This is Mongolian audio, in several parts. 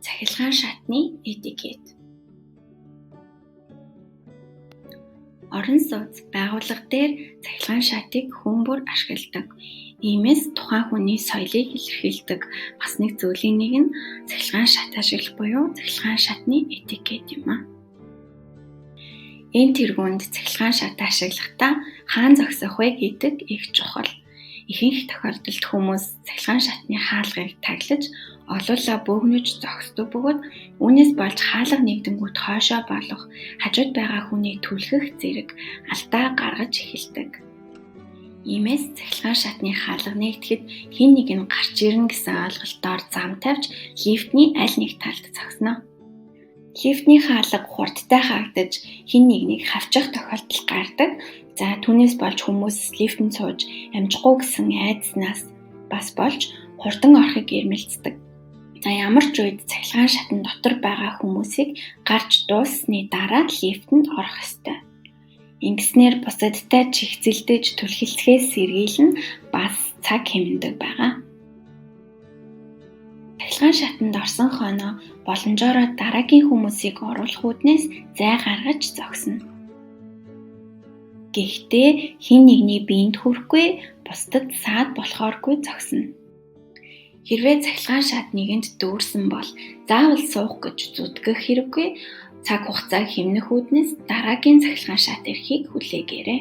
Цахилгаан шатны этикет. Орон сууц байгууллага дээр цахилгаан шатыг хүн бүр ашигладаг. Иймээс тухайн хүний соёлыг илэрхийлдэг бас нэг зүйлийн нэг нь цахилгаан шат ашиглах буюу цахилгаан шатны этикет юм а. Энэ тэргуунд цахилгаан шат ашиглахдаа хаан зогсох вэ гэдэг их чухал. Ихэнх тохиолдолд хүмүүс цахилгаан шатны хаалгыг таглаж олуулаа бөөгнөж зогсдог бөгөөд үүнээс болж хаалга нэгдэнгүүт хойшоо болох хажууд байгаа хүний түлхэх зэрэг алдаа гаргаж эхэлдэг. Иймээс цахилгаан шатны хаалга нэгдэхэд хэн нэг нь гарч ирнэ гэсэн ойлголтоор зам тавьж лифтний аль нэг талд зогсно. Лифтний хаалга хурдтай хаагдаж хэн нэгнийг хавчих тохиолдол гардаг. За түүнээс болж хүмүүс лифтэнд сууж амжихгүй гэсэн айдаснаас бас болж хурдан орохыг эрмэлздэг. За ямар ч үед цахилгаан шатны дотор байгаа хүмүүсийг гарч дууссаны дараа лифтэнд орох ёстой. Ингэснээр бусадтай чихзэлдэж түлхэлцгээс сэргийлнэ бас цаг хэмнэдэг байгаа. Цахилгаан шатанд орсон хойноо боломжоор дараагийн хүмүүсийг оруулах үүднээс зай гаргаж зогсно. Гэхдээ хэн нэгний биед хүрэхгүй бусдад саад болохооргүй зогсно. Хэрвээ цахилгаан шат нэгэнд дүүрсэн бол заавал суух гэж зүтгэх хэрэггүй, цаг хугацаа хэмнэх үүднээс дараагийн цахилгаан шат ирэхийг хүлээгээрэй.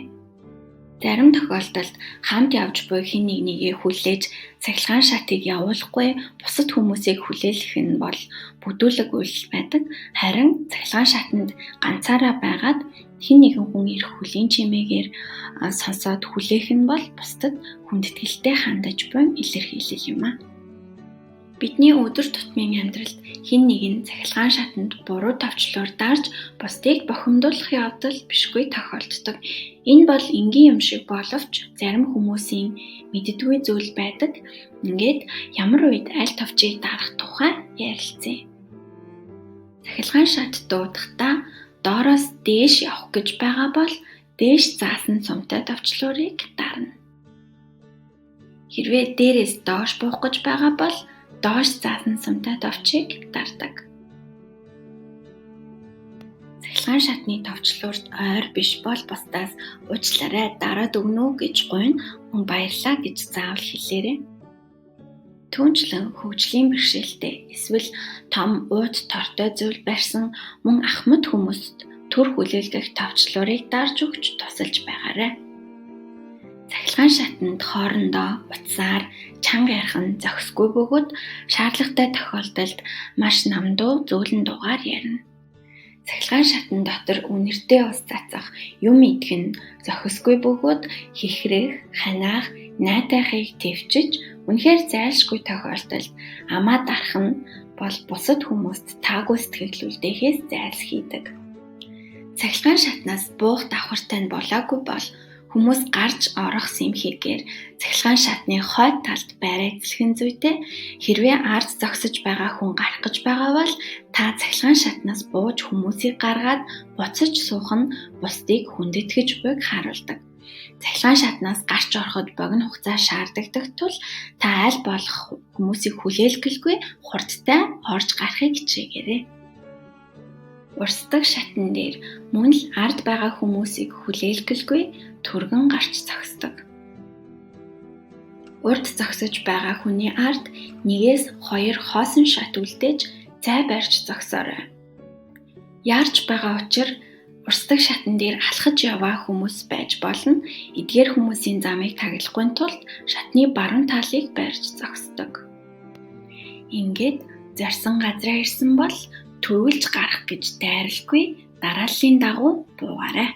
Зарим тохиолдолд хамт явж буй хэн нэгнийг хүлээж цахилгаан шатыг явуулахгүй бусад хүмүүсийг хүлээлгэх нь бол бүдүүлэг үйлс байдаг. Харин цахилгаан шатанд ганцаараа байгаад хэн нэгэн хүн ирэх хүлийн чимээгээр сонсоод хүлээх нь бол бусдад хүндэтгэлтэй хандаж буй илэрхийлэл юм а. Бидний өдөр тутмын амьдралд хэн нэгэн цахилгаан шатанд буруу товчлуур дарж бусдыг бохимдуулах явдал бишгүй тохиолддог. Энэ бол энгийн юм шиг боловч зарим хүмүүсийн мэддэггүй зүйл байдаг. Ингээд ямар үед аль товчийг дарах тухай ярилцъя. Цахилгаан шат дуудахдаа доороос дээш явах гэж байгаа бол дээш заасан сумтай товчлуурыг дарна. Хэрвээ дээрээс доош буух гэж байгаа бол доош заасан сумтай товчийг дардаг. Цахилгаан шатны товчлуурт ойр биш бол бусдаас уучлаарай дараад өгнө үү гэж гуйна, мөн баярлаа гэж заавал хэлээрэй. Түүнчлэн хөгжлийн бэрхшээлтэй эсвэл том уут тортой зүйл барьсан мөн ахмад хүмүүст төр хүлээлгэх товчлуурыг дарж өгч тусалж байгаарай. Цахилгаан шатанд хоорондоо утсаар чанга ярих нь зохисгүй бөгөөд шаардлагатай тохиолдолд маш намдуу зөөлөн дуугаар ярина. Цахилгаан шатны дотор үнэртэй ус цацах юм идэх нь зохисгүй бөгөөд хихрэх, ханиах, найтайхыг төвчж үнэхээр зайлшгүй тохиолдолд амаа дарах нь бол бусад хүмүүст таагүй сэтгэлүүлдэхээс зайлс хийдэг. Цахилгаан шатнаас буух давхартай нь болоогүй бол хүмүүс гарч орох сэмхийгээр цахилгаан шатны хойд талд барайцлахын зүйтэй. Хэрвээ ард зогсож байгаа хүн гарах гэж байгаа бол та цахилгаан шатнаас бууж хүмүүсийг гаргаад буцаж суух нь бусдыг хүндэтгэж буйг харуулдаг. Цахилгаан шатнаас гарч ороход богино хугацаа шаарддаг тул та аль болох хүмүүсийг хүлээлгэлгүй хурдтай орж гарахыг хичээгээрэй. Урсдаг шатн дээр мөн л ард байгаа хүмүүсийг хүлээлгэлгүй түргэн гарч зогсдог. Урд зогсож байгаа хүний ард 1-2 хоосон шат үлдээж цай барьж зогсоорой. Яарч байгаа учир урсдаг шатн дээр алхаж яваа хүмүүс байж болно. Эдгээр хүмүүсийн замыг таглахгүй тулд шатны баруун талыг барьж зогсдог. Ингээд зорьсон газраа ирсэн бол төрүүлж гарах гэж дайралгүй дарааллын дагуу буугаарай.